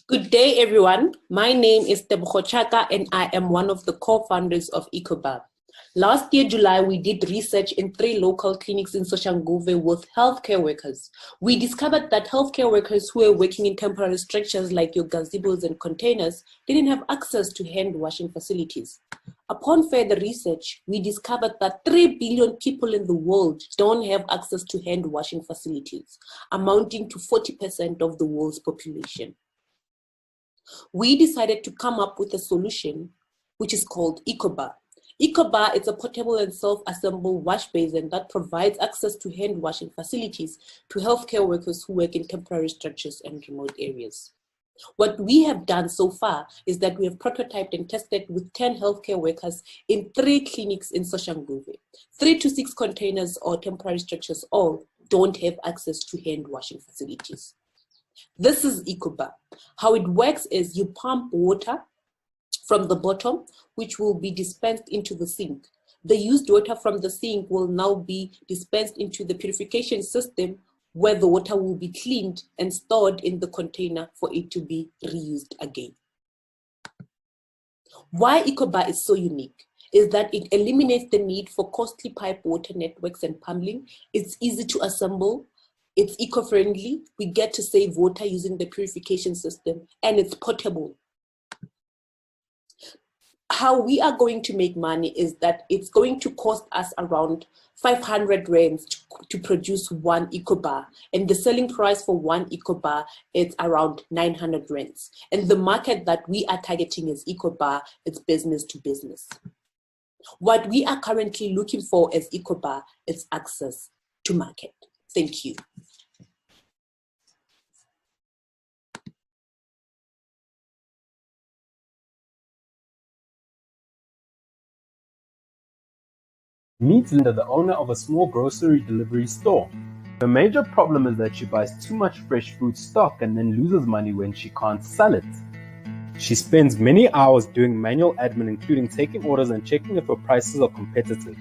Good day, everyone. My name is Tebogo Chaka, and I am one of the co-founders of EcoBar. Last year, July, we did research in 3 local clinics in Soshanguve with healthcare workers. We discovered that healthcare workers who were working in temporary structures like your gazebos and containers didn't have access to hand washing facilities. Upon further research, we discovered that 3 billion people in the world don't have access to hand washing facilities, amounting to 40% of the world's population. We decided to come up with a solution which is called EcoBar. EcoBar is a portable and self-assemble wash basin that provides access to hand washing facilities to healthcare workers who work in temporary structures and remote areas. What we have done so far is that we have prototyped and tested with 10 healthcare workers in 3 clinics in Soshanguve. 3 to 6 containers or temporary structures all don't have access to hand washing facilities. This is EcoBar. How it works is you pump water from the bottom, which will be dispensed into the sink. The used water from the sink will now be dispensed into the purification system, where the water will be cleaned and stored in the container for it to be reused again. Why EcoBar is so unique is that it eliminates the need for costly pipe water networks and pumping. It's easy to assemble. It's eco-friendly, we get to save water using the purification system, and it's portable. How we are going to make money is that it's going to cost us around 500 rands to produce 1 EcoBar, and the selling price for 1 EcoBar is around 900 rands. And the market that we are targeting is EcoBar, it's business to business. What we are currently looking for as EcoBar is access to market. Thank you. Meet Linda, the owner of a small grocery delivery store. Her major problem is that she buys too much fresh food stock and then loses money when she can't sell it. She spends many hours doing manual admin, including taking orders and checking if her prices are competitive.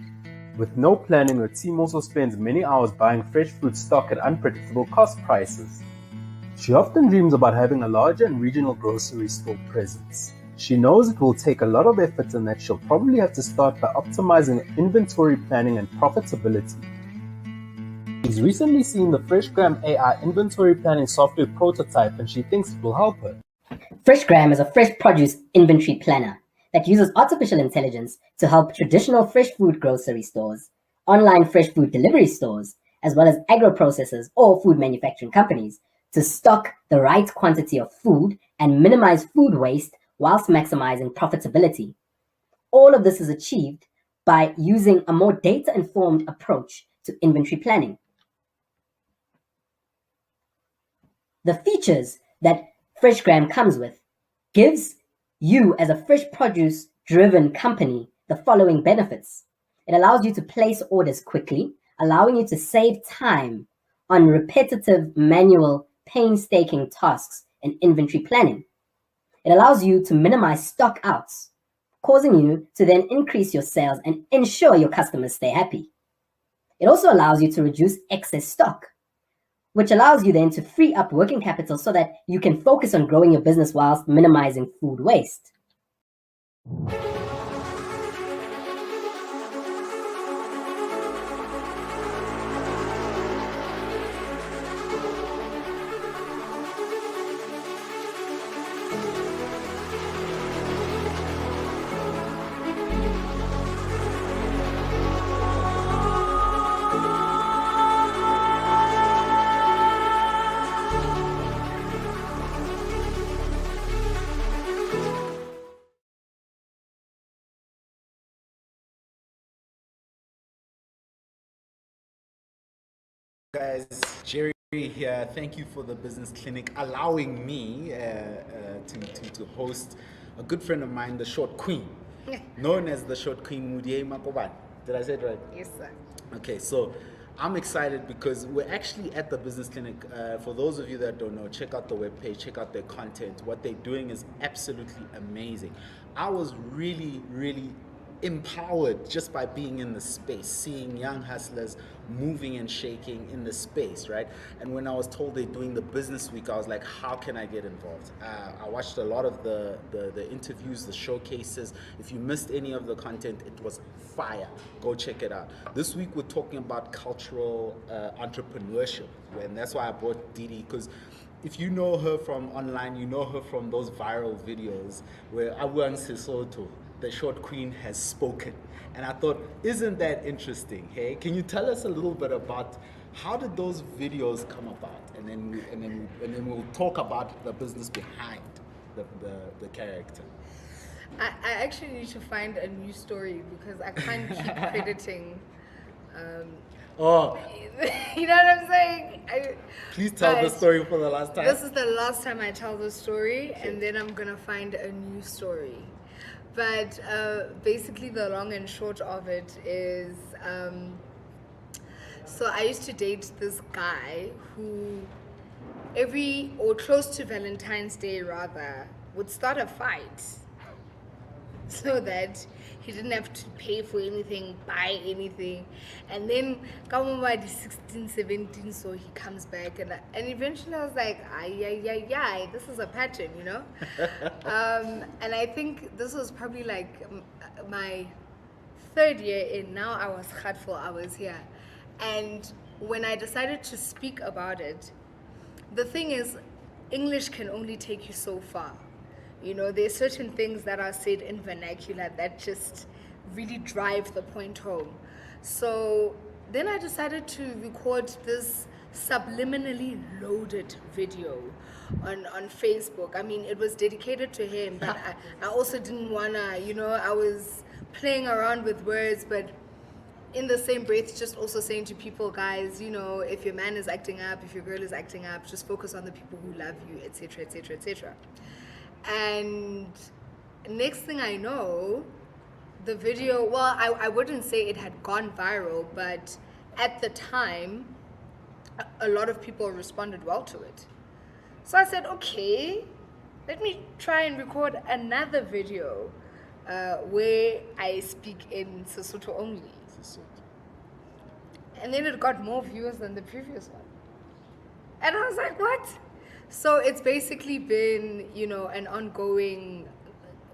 With no planning, her team also spends many hours buying fresh food stock at unpredictable cost prices. She often dreams about having a larger and regional grocery store presence. She knows it will take a lot of effort and that she'll probably have to start by optimizing inventory planning and profitability. She's recently seen the FreshGram AI inventory planning software prototype and she thinks it will help her. FreshGram is a fresh produce inventory planner that uses artificial intelligence to help traditional fresh food grocery stores, online fresh food delivery stores, as well as agro-processors or food manufacturing companies to stock the right quantity of food and minimize food waste whilst maximizing profitability. All of this is achieved by using a more data-informed approach to inventory planning. The features that FreshGram comes with gives you as a fresh produce-driven company the following benefits. It allows you to place orders quickly, allowing you to save time on repetitive, manual, painstaking tasks in inventory planning. It allows you to minimize stock outs, causing you to then increase your sales and ensure your customers stay happy. It also allows you to reduce excess stock, which allows you then to free up working capital so that you can focus on growing your business whilst minimizing food waste. Guys, Jerry here. Thank you for the business clinic, allowing me to host a good friend of mine, the Short Queen, known as the Short Queen, Mudiye Makoban. Did I say it right? Yes, sir. Okay, so I'm excited because we're actually at the business clinic. For those of you that don't know, check out the webpage, check out their content. What they're doing is absolutely amazing. I was really, really empowered just by being in the space, seeing young hustlers moving and shaking in the space, right? And when I was told they're doing the business week, I was like, how can I get involved? I watched a lot of the interviews, the showcases. If you missed any of the content, it was fire. Go check it out. This week we're talking about cultural entrepreneurship, and that's why I brought Didi, because if you know her from online, you know her from those viral videos where Abuang Sesotho, the Short Queen, has spoken. And I thought, isn't that interesting? Hey, can you tell us a little bit about how did those videos come about? And then we'll talk about the business behind the character. I actually need to find a new story because I can't keep crediting. Oh, You know what I'm saying? please tell the story for the last time. This is the last time I tell the story, and then I'm gonna find a new story. But basically, the long and short of it is, so I used to date this guy who or close to Valentine's Day rather, would start a fight so that he didn't have to pay for anything, buy anything. And then come by the 16, 17, so he comes back, and eventually I was like, ay, this is a pattern, you know? And I think this was probably like my third year in. Now I was hurtful, I was here. And when I decided to speak about it, the thing is, English can only take you so far. You know, there's certain things that are said in vernacular that just really drive the point home. So then I decided to record this subliminally loaded video on Facebook. I mean, it was dedicated to him, but I also didn't wanna, you know, I was playing around with words, but in the same breath, just also saying to people, guys, you know, if your man is acting up, if your girl is acting up, just focus on the people who love you, etc., etc., etc. And next thing I know, the video, well, I wouldn't say it had gone viral, but at the time, a lot of people responded well to it. So I said, okay, let me try and record another video where I speak in Sesotho only. And then it got more views than the previous one. And I was like, what? So it's basically been, you know, an ongoing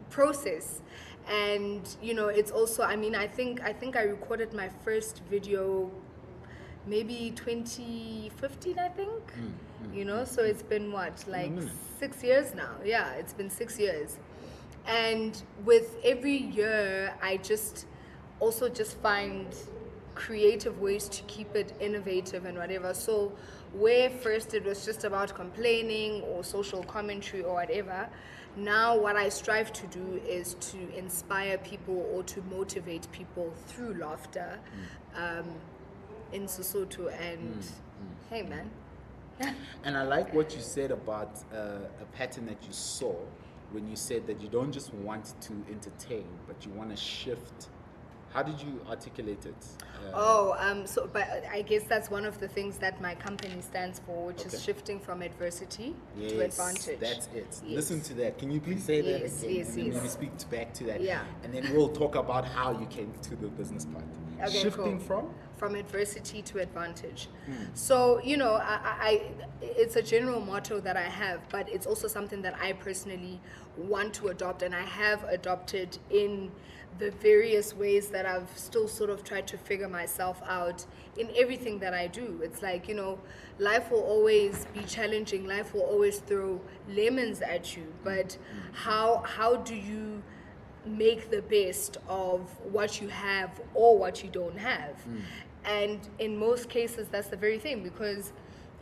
process. And, you know, it's also, I mean, I think I recorded my first video maybe 2015, I think. You know, so it's been what, like 6 years now? Yeah, it's been 6 years. And with every year, I just also just find creative ways to keep it innovative and whatever. So where first it was just about complaining or social commentary or whatever, now what I strive to do is to inspire people or to motivate people through laughter in Sesotho. And hey man. And I like what you said about a pattern that you saw when you said that you don't just want to entertain, but you want to shift How did you articulate it? But I guess that's one of the things that my company stands for, which is shifting from adversity to advantage. That's it. Yes. Listen to that. Can you please say that Yes, again? yes, and then yes. maybe speak back to that. Yeah. And then we'll talk about how you came to the business part. Okay, Shifting cool. from? From adversity to advantage. So, you know, I it's a general motto that I have, but it's also something that I personally want to adopt, and I have adopted in the various ways that I've still sort of tried to figure myself out in everything that I do. It's like, you know, life will always be challenging, life will always throw lemons at you, but how do you make the best of what you have or what you don't have? And in most cases, that's the very thing, because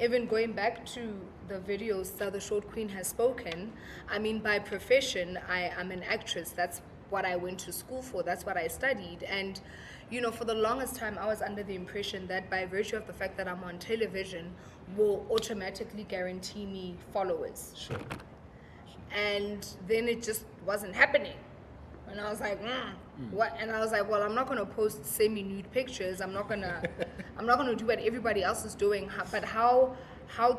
even going back to the videos that the Short Queen has spoken, I mean, by profession, I am an actress. That's what I went to school for. That's what I studied. And, you know, for the longest time, I was under the impression that by virtue of the fact that I'm on television will automatically guarantee me followers. Sure. And then it just wasn't happening. And I was like, what? And I was like, well, I'm not gonna post semi-nude pictures. I'm not gonna do what everybody else is doing. But how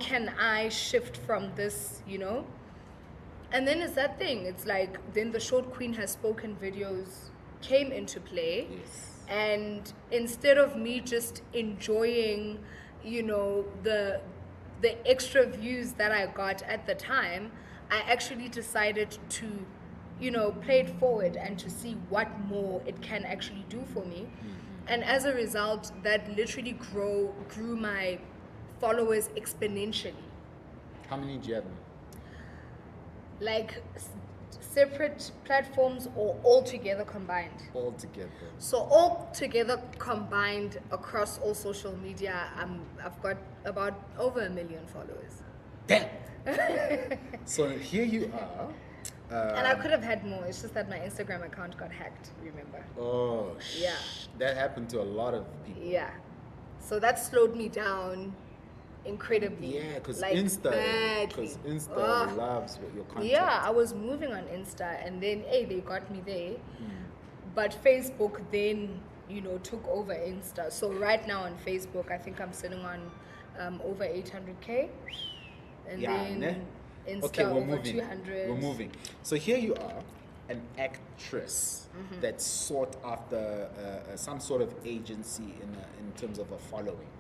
can I shift from this, you know? And then it's that thing. It's like, then the Short Queen has spoken videos came into play. Yes. And instead of me just enjoying, you know, the extra views that I got at the time, I actually decided to, you know, play it forward and to see what more it can actually do for me. And as a result, that literally grew my followers exponentially. How many do you have? Like separate platforms or all together combined? All together. So all together combined across all social media, I've got about over 1 million followers. Damn. So here you are. And I could have had more. It's just that my Instagram account got hacked, remember? Oh, Yeah. That happened to a lot of people. Yeah. So that slowed me down incredibly. Yeah, because like, Insta badly. loves what your content. Yeah, I was moving on Insta, and then they got me there. But Facebook then, you know, took over Insta. So right now on Facebook, I think I'm sitting on over 800K, and then Insta over 200. We're moving. So here you are, an actress that sought after some sort of agency in terms of a following.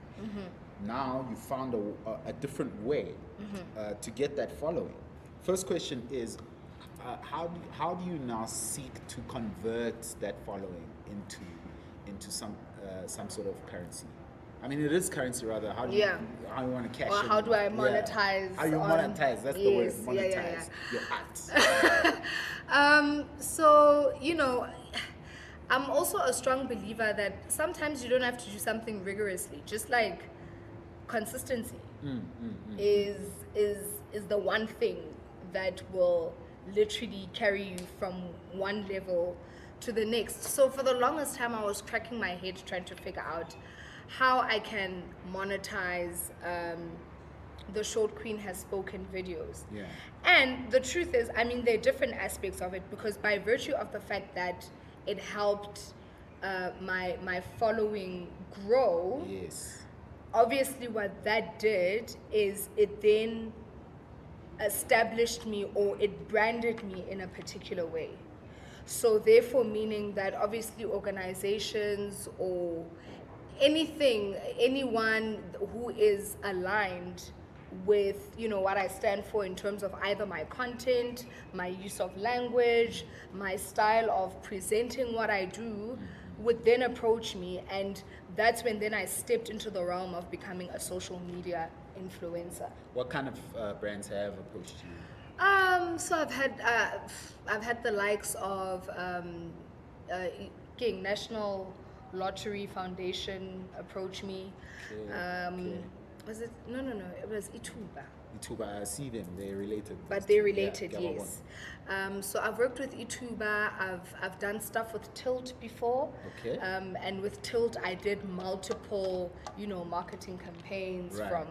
Now you found a different way to get that following. First question is, how do you now seek to convert that following into some sort of currency? I mean, it is currency rather. How do you want to cash or in? how do I monetize? Yeah. How you monetize? That's the word. Monetize your art. So, you know, I'm also a strong believer that sometimes you don't have to do something rigorously. Just like consistency is the one thing that will literally carry you from one level to the next. So for the longest time, I was cracking my head trying to figure out how I can monetize the Short Queen has spoken videos. Yeah. And the truth is, I mean, there are different aspects of it, because by virtue of the fact that it helped my following grow, Yes. obviously what that did is it then established me, or it branded me in a particular way. So therefore, meaning that obviously organizations or anyone who is aligned with, you know, what I stand for in terms of either my content, my use of language, my style of presenting what I do, would then approach me, and that's when then I stepped into the realm of becoming a social media influencer. What kind of brands have approached you? So I've had the likes of National Lottery Foundation approach me. Okay. Was it? No. It was Ituba. Ituba, I see them. They're related. But they're related, Yeah, yes. So I've worked with Ituba. I've done stuff with Tilt before. Okay. And with Tilt, I did multiple, you know, marketing campaigns from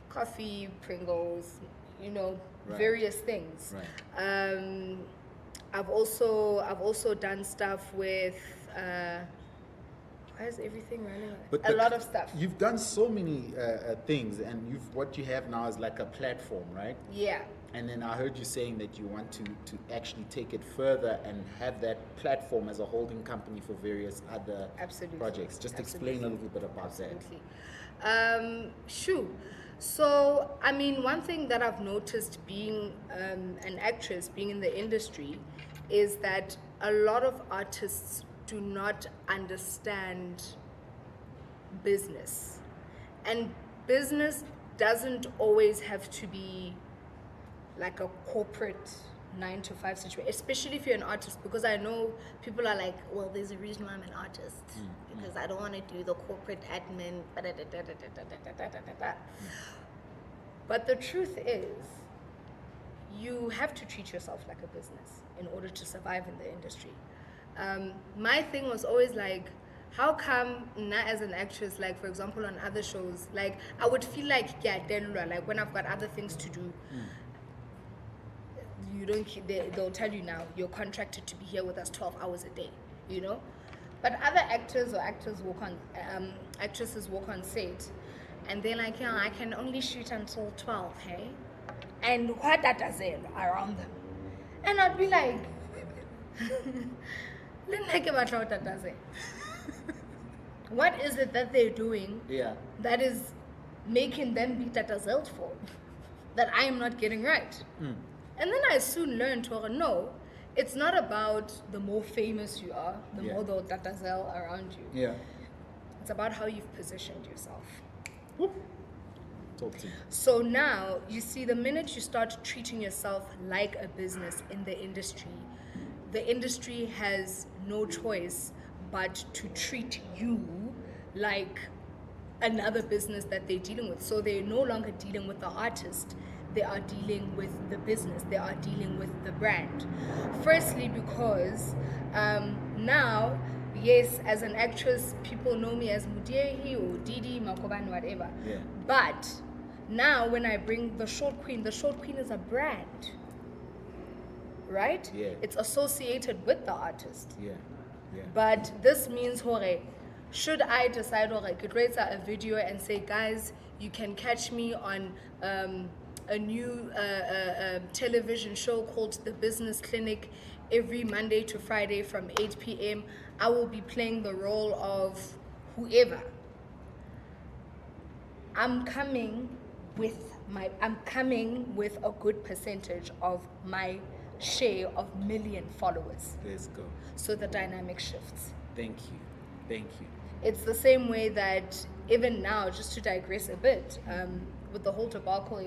coffee, Pringles, you know, various things. Right. I've also done stuff with why is everything running? But A lot of stuff. You've done so many things, and what you have now is like a platform, right? Yeah. And then I heard you saying that you want to actually take it further and have that platform as a holding company for various other projects. Just explain a little bit about that. Sure. So, I mean, one thing that I've noticed being an actress, being in the industry, is that a lot of artists do not understand business. And business doesn't always have to be like a corporate 9-to-5 situation, especially if you're an artist, because I know people are like, well, there's a reason why I'm an artist, because I don't want to do the corporate admin. But the truth is, you have to treat yourself like a business in order to survive in the industry. My thing was always like, how come not as an actress, like for example on other shows, like I would feel like, yeah, like when I've got other things to do, you don't, they'll tell you now, you're contracted to be here with us 12 hours a day, you know? But other actors or actresses walk on set and they're like, yeah, I can only shoot until 12, hey? And what that does it around them? And I'd be like, what is it that they're doing that is making them be Tata Zelt for, that I am not getting right? And then I soon learned to no, it's not about the more famous you are, the more the Tata Zel around you. Yeah. It's about how you've positioned yourself. Talk to me. So now, you see, the minute you start treating yourself like a business in the industry has no choice but to treat you like another business that they're dealing with. So they're no longer dealing with the artist, they are dealing with the business, they are dealing with the brand. Firstly, because now, yes, as an actress, people know me as Mudiehi or Didi, Makoban, whatever. Yeah. But now when I bring the Short Queen is a brand, right? Yeah. It's associated with the artist. Yeah. But this means, should I decide, to create a video and say, guys, you can catch me on a new television show called The Business Clinic every Monday to Friday from 8 p.m. I will be playing the role of whoever. I'm coming with a good percentage of my share of million followers. Let's go. So the dynamic shifts. Thank you. It's the same way that even now, just to digress a bit, with the whole debacle,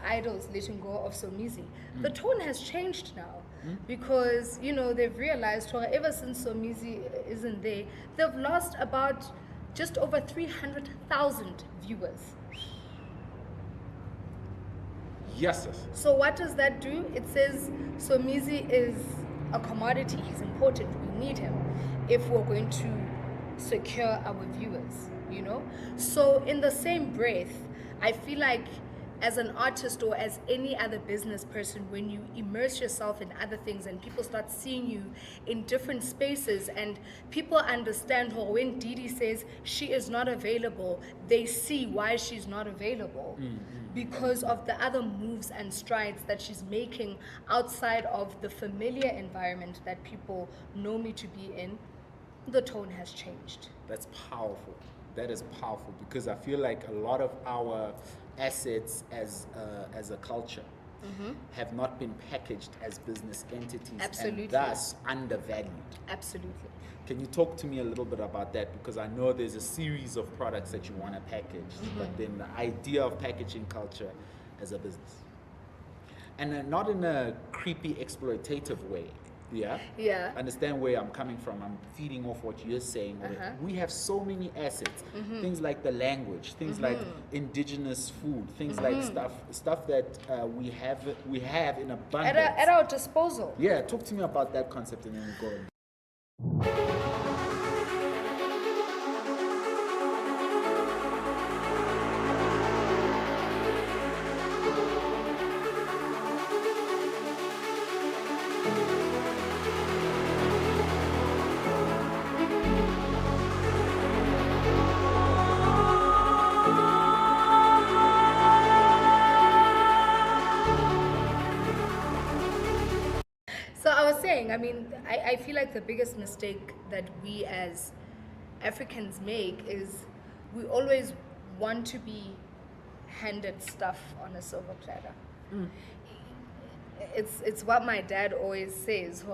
Idols letting go of Somizi, the tone has changed now. Because, they've realized ever since Somizi isn't there, they've lost about just over 300,000 viewers. Yes, sir. So what does that do? It says Somizi is a commodity, he's important, we need him if we're going to secure our viewers, So in the same breath, I feel like as an artist or as any other business person, when you immerse yourself in other things and people start seeing you in different spaces and people understand her, when Didi says she is not available, they see why she's not available because of the other moves and strides that she's making outside of the familiar environment that people know me to be in. The tone has changed. That's powerful. That is powerful because I feel like a lot of our assets as a culture have not been packaged as business entities. Absolutely. And thus undervalued. Absolutely. Can you talk to me a little bit about that? Because I know there's a series of products that you want to package, but then the idea of packaging culture as a business. And not in a creepy, exploitative way. Yeah. Understand where I'm coming from. I'm feeding off what you're saying. We have so many assets. Things like the language, things like indigenous food, things like stuff that we have in abundance. At our disposal. Yeah, talk to me about that concept and then we go. saying. I mean, I feel like the biggest mistake that we as Africans make is we always want to be handed stuff on a silver platter. It's what my dad always says.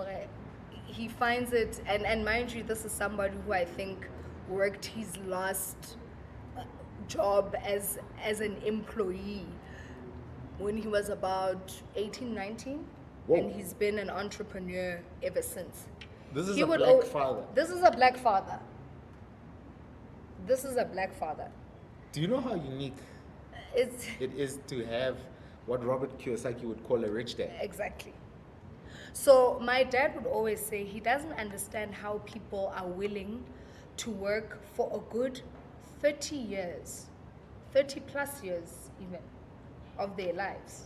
He finds it, and mind you, this is somebody who I think worked his last job as an employee when he was about 18, 19. Whoa. And he's been an entrepreneur ever since. This is He a would black father. This is a black father. This is a black father. Do you know how unique It's it is to have what Robert Kiyosaki would call a rich dad? exactly. So my dad would always say he doesn't understand how people are willing to work for a good 30 years, 30 plus years even, of their lives.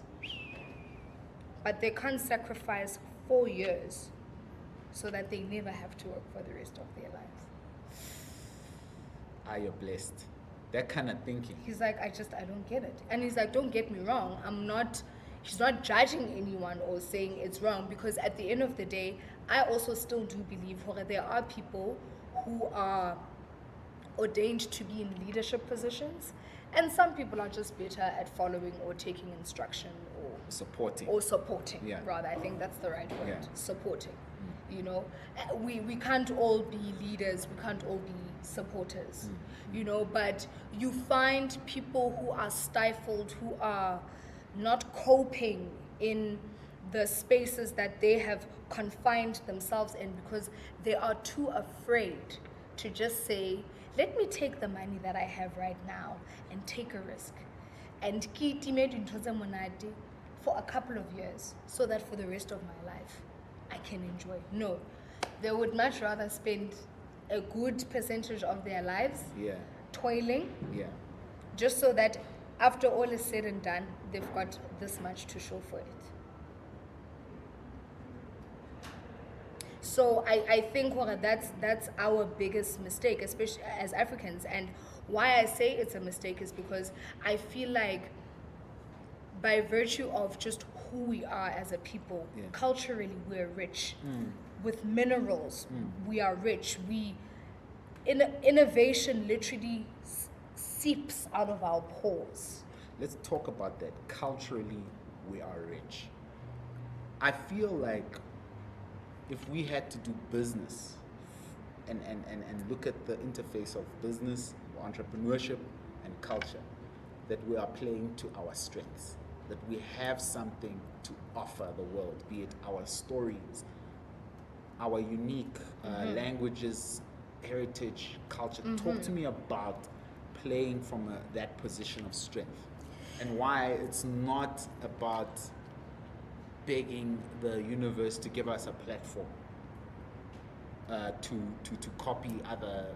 But they can't sacrifice 4 years so that they never have to work for the rest of their lives. Are you blessed? That kind of thinking. He's like, I don't get it. And he's like, don't get me wrong, he's not judging anyone or saying it's wrong, because at the end of the day, I also still do believe there are people who are ordained to be in leadership positions, and some people are just better at following or taking instruction Supporting. or supporting. Yeah. Rather, I think that's the right word. Yeah. Supporting. You know, we can't all be leaders, we can't all be supporters, you know, but you find people who are stifled, who are not coping in the spaces that they have confined themselves in because they are too afraid to just say, let me take the money that I have right now and take a risk and for a couple of years so that for the rest of my life I can enjoy. No, they would much rather spend a good percentage of their lives toiling, just so that after all is said and done, they've got this much to show for it. So I think that's our biggest mistake, especially as Africans. And why I say it's a mistake is because I feel like by virtue of just who we are as a people, culturally we're rich. With minerals, we are rich. Innovation literally seeps out of our pores. Let's talk about that. Culturally, we are rich. I feel like if we had to do business and look at the interface of business, entrepreneurship, and culture, that we are playing to our strengths, that we have something to offer the world, be it our stories, our unique languages, heritage, culture. Talk to me about playing from that position of strength and why it's not about begging the universe to give us a platform to copy other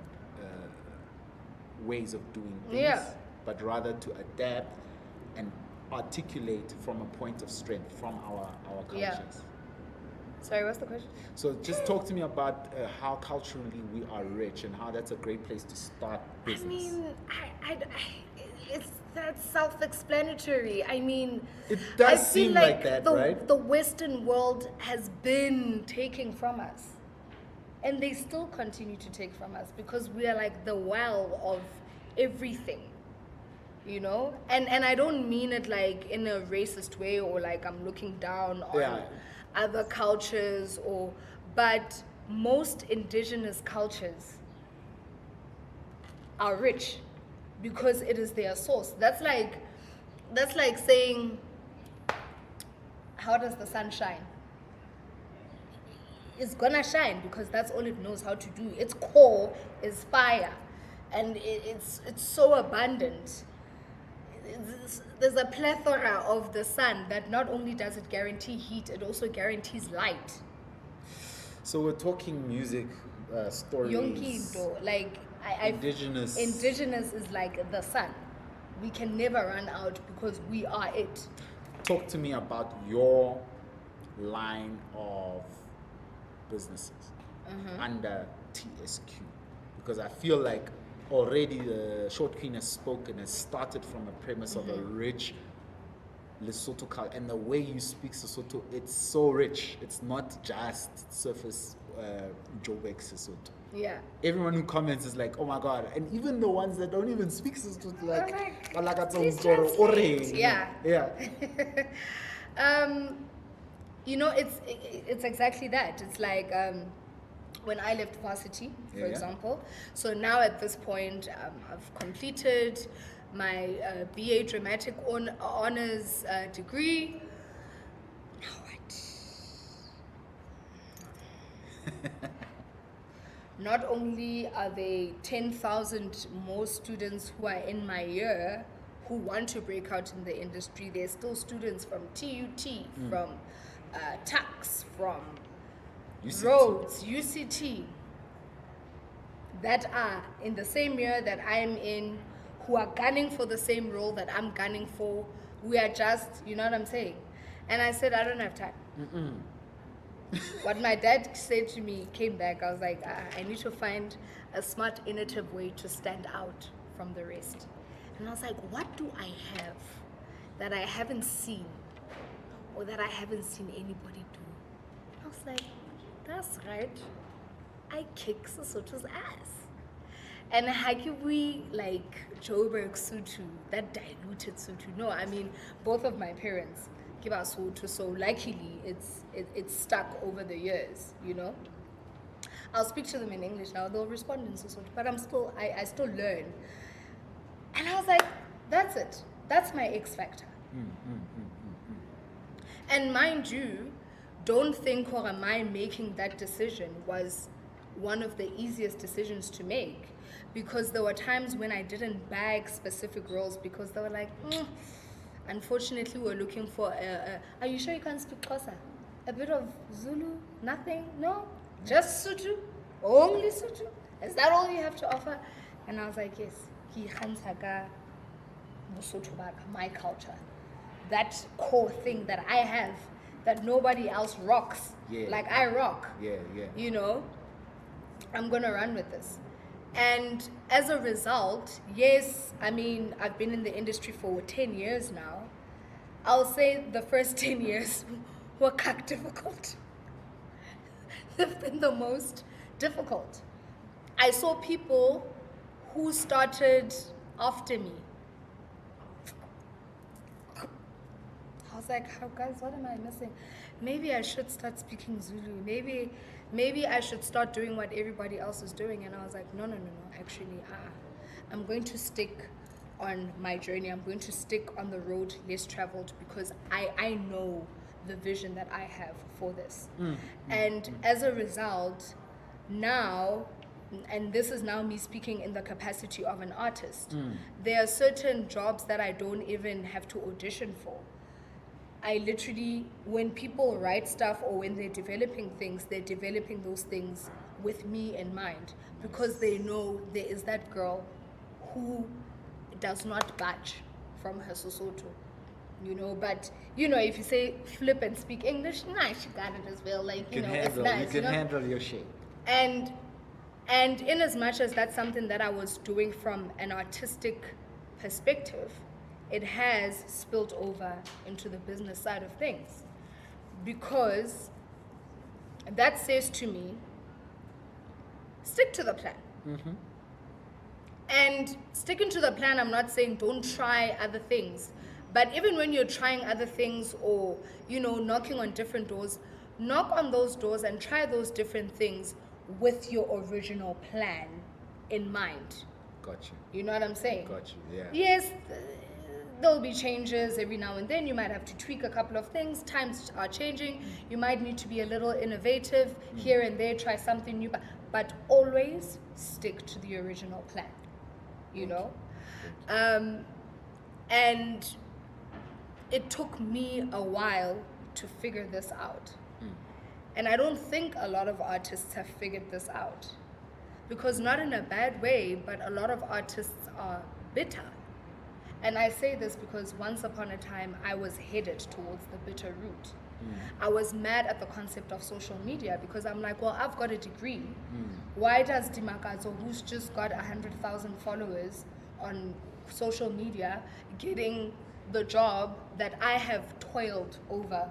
ways of doing things, but rather to adapt and articulate from a point of strength from our cultures. Sorry, what's the question? So just talk to me about how culturally we are rich and how that's a great place to start business. I mean, that's self-explanatory. I mean, it does I seem feel like that, right? The Western world has been taking from us, and they still continue to take from us because we are like the well of everything, you know. And I don't mean it like in a racist way or like I'm looking down on other cultures, but most indigenous cultures are rich because it is their source. That's like saying, how does the sun shine? It's gonna shine because that's all it knows how to do. Its core is fire, and it's so abundant. There's a plethora of the sun that not only does it guarantee heat, it also guarantees light. So we're talking music, stories. Yonkido, like indigenous is like the sun. We can never run out because we are it. Talk to me about your line of businesses under TSQ, because I feel like already the Short Queen has spoken, has started from a premise of a rich Lesotho culture and the way you speak Sesotho, it's so rich. It's not just surface Joburg Sesotho. Yeah. Everyone who comments is like, oh my god, and even the ones that don't even speak Sesotho, Please like, translate. Yeah. yeah. You know, it's exactly that. It's like when I left varsity, for example. So now at this point, I've completed my BA Dramatic Honors degree. Now what? Not only are there 10,000 more students who are in my year who want to break out in the industry, there's still students from TUT, from TAX, from UCT. Rhodes, UCT, that are in the same year that I'm in, who are gunning for the same role that I'm gunning for. We are just, you know what I'm saying? And I said, I don't have time. What my dad said to me came back. I was like, I need to find a smart, innovative way to stand out from the rest. And I was like, what do I have that I haven't seen or that I haven't seen anybody do? I was like, that's right. I kick Sesotho's ass. And we like Joburg Sotho, that diluted Sotho. No, I mean, both of my parents give us Sotho, so luckily it's stuck over the years, you know. I'll speak to them in English now, they'll respond in Sesotho, but I still learn. And I was like, that's it. That's my X factor. And mind you, don't think or am I making that decision was one of the easiest decisions to make, because there were times when I didn't bag specific roles because they were like, unfortunately we're looking for are you sure you can't speak Xhosa? A bit of Zulu? Nothing? No? Just Sotho? Only Sotho? Is that all you have to offer? And I was like, yes, my culture, that core thing that I have that nobody else rocks, like I rock. You know, I'm gonna run with this. And as a result, yes, I mean, I've been in the industry for 10 years now. I'll say the first 10 years were kind of difficult. They've been the most difficult. I saw people who started after me. I was like, oh, guys, what am I missing? Maybe I should start speaking Zulu. Maybe I should start doing what everybody else is doing. And I was like, no, actually, I'm going to stick on my journey. I'm going to stick on the road less traveled because I know the vision that I have for this. And as a result, now, and this is now me speaking in the capacity of an artist, there are certain jobs that I don't even have to audition for. I literally, when people write stuff or when they're developing things, they're developing those things with me in mind, because they know there is that girl who does not budge from her Sesotho, you know. But you know, if you say flip and speak English, nah, she got it as well. Like, you know, it's nice. You can handle your shit. And in as much as that's something that I was doing from an artistic perspective, it has spilled over into the business side of things, because that says to me, stick to the plan. And sticking to the plan, I'm not saying don't try other things, but even when you're trying other things or, you know, knocking on different doors, knock on those doors and try those different things with your original plan in mind. Got you. You know what I'm saying? Got you, yeah. Yes, there'll be changes every now and then. You might have to tweak a couple of things. Times are changing. You might need to be a little innovative here and there, try something new, but always stick to the original plan, you know? And it took me a while to figure this out. And I don't think a lot of artists have figured this out, because not in a bad way, but a lot of artists are bitter. And I say this because once upon a time, I was headed towards the bitter route. I was mad at the concept of social media, because I'm like, well, I've got a degree. Why does Dimakazo, who's just got 100,000 followers on social media, getting the job that I have toiled over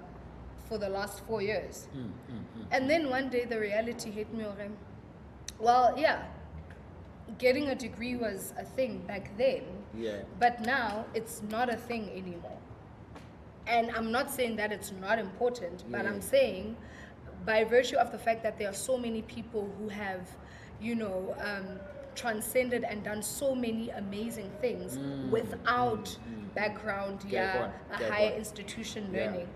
for the last 4 years. And then one day the reality hit me, okay, well, yeah, getting a degree was a thing back then, but now it's not a thing anymore. And I'm not saying that it's not important, but I'm saying by virtue of the fact that there are so many people who have, transcended and done so many amazing things without background, higher institution learning.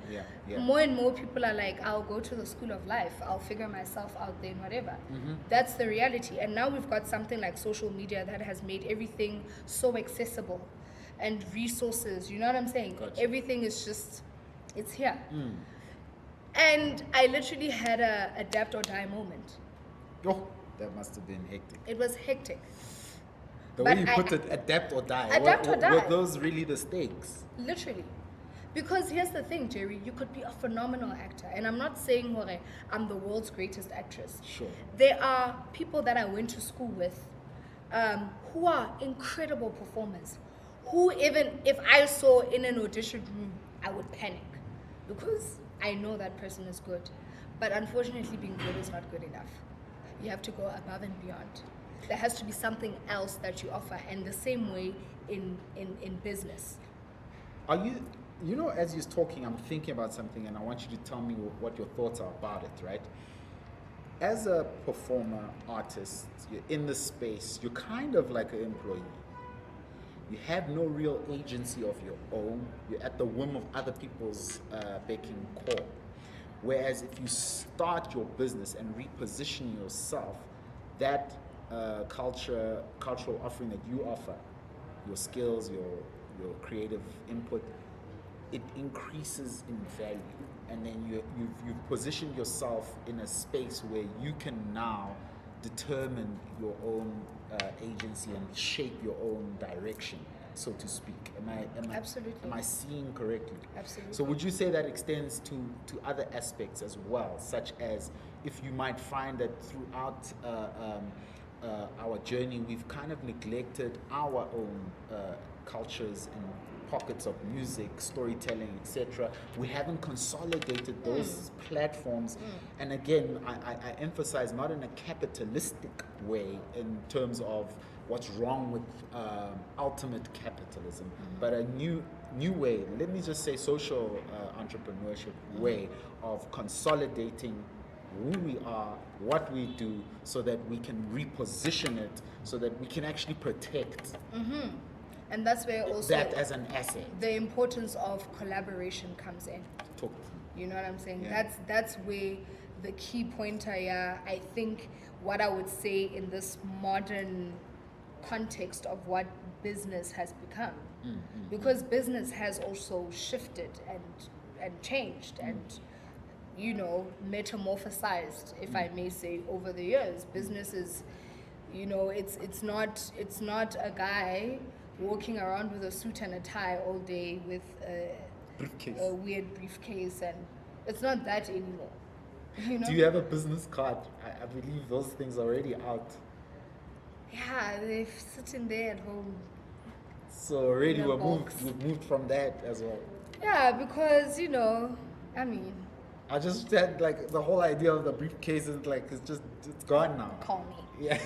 More and more people are like, I'll go to the school of life, I'll figure myself out there, whatever. That's the reality. And now we've got something like social media that has made everything so accessible, and resources, you know what I'm saying? Gotcha. Everything is just, it's here. And I literally had a adapt or die moment. Oh, that must have been hectic. It was hectic. The way you put it, adapt or die. Adapt or die. Were those really the stakes? Literally. Because here's the thing, Jerry, you could be a phenomenal actor. And I'm not saying, Hore, I'm the world's greatest actress. Sure. There are people that I went to school with who are incredible performers. Who even, if I saw in an audition room, I would panic. Because I know that person is good. But unfortunately, being good is not good enough. You have to go above and beyond. There has to be something else that you offer. And the same way in business. Are you, as you're talking, I'm thinking about something, and I want you to tell me what your thoughts are about it, right? As a performer, artist, you're in the space, you're kind of like an employee. You have no real agency of your own. You're at the whim of other people's beck and call. Whereas if you start your business and reposition yourself, that cultural offering that you offer, your skills, your creative input, it increases in value. And then you've positioned yourself in a space where you can now determine your own agency and shape your own direction, so to speak. Absolutely. Am I seeing correctly? Absolutely. So would you say that extends to other aspects as well, such as if you might find that throughout our journey we've kind of neglected our own cultures and pockets of music, storytelling, etc. We haven't consolidated those platforms. And again, I emphasize not in a capitalistic way in terms of what's wrong with ultimate capitalism, but a new way, let me just say social entrepreneurship way of consolidating who we are, what we do, so that we can reposition it, so that we can actually protect and that's where also that as an asset. The importance of collaboration comes in. Talk. You know what I'm saying? Yeah. That's where the key pointer, I think what I would say in this modern context of what business has become. Because business has also shifted and changed and metamorphosized, if I may say, over the years. Business is, it's not a guy walking around with a suit and a tie all day with a weird briefcase, and it's not that anymore. Do you have a business card? I believe those things are already out. Yeah, they're sitting there at home. So already we've moved from that as well. Yeah, because I just had like the whole idea of the briefcase is like it's gone now. Call me. Yeah.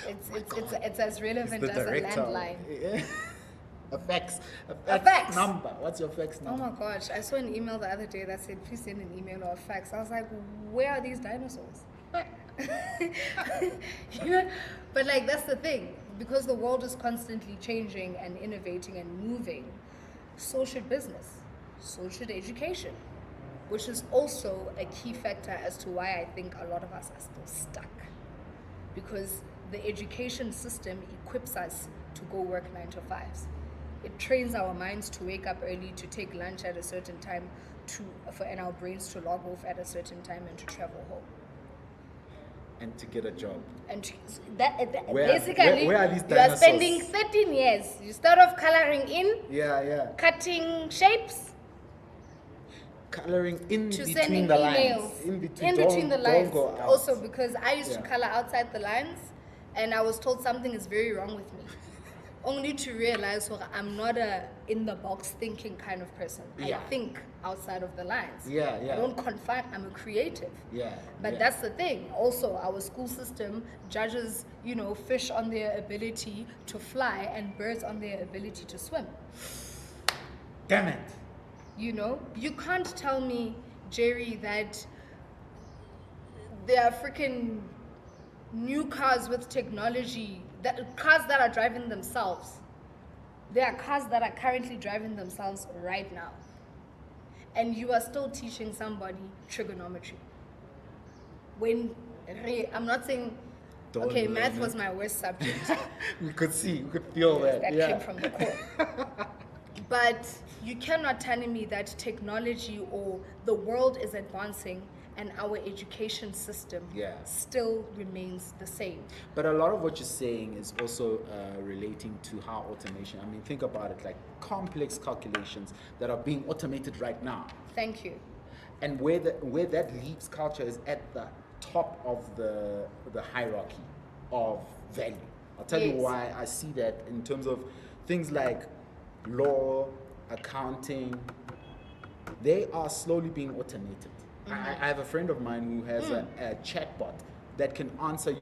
It's as relevant as a landline. Yeah. A fax number. What's your fax number? Oh my gosh, I saw an email the other day that said please send an email or a fax. I was like, where are these dinosaurs? But like that's the thing, because the world is constantly changing and innovating and moving, so should business, so should education, which is also a key factor as to why I think a lot of us are still stuck, because the education system equips us to go work 9 to 5s. It trains our minds to wake up early, to take lunch at a certain time, and our brains to log off at a certain time and to travel home. And to get a job. And basically, where are these you are spending 13 years. You start off coloring in, cutting shapes, coloring in to between sending the emails, lines. in between the lines. Also, because I used Yeah. to color outside the lines, and I was told something is very wrong with me. only to realize I'm not a in the box thinking kind of person. Yeah. I think outside of the lines. Yeah, yeah. I don't confine. I'm a creative. Yeah. But yeah. that's the thing. Also, our school system judges, fish on their ability to fly and birds on their ability to swim. Damn it. You can't tell me, Jerry, that there are freaking new cars with technology, cars that are driving themselves. There are cars that are currently driving themselves right now. And you are still teaching somebody trigonometry. I'm not saying, Don't okay, learn math it. was my worst subject. We could feel that. That yeah. came from the core. But you cannot tell me that technology or the world is advancing and our education system still remains the same. But a lot of what you're saying is also relating to how automation, think about it, like complex calculations that are being automated right now. Thank you. And where that leaves culture is at the top of the hierarchy of value. I'll tell you why I see that in terms of things like law, accounting. They are slowly being automated. I have a friend of mine who has a chatbot that can answer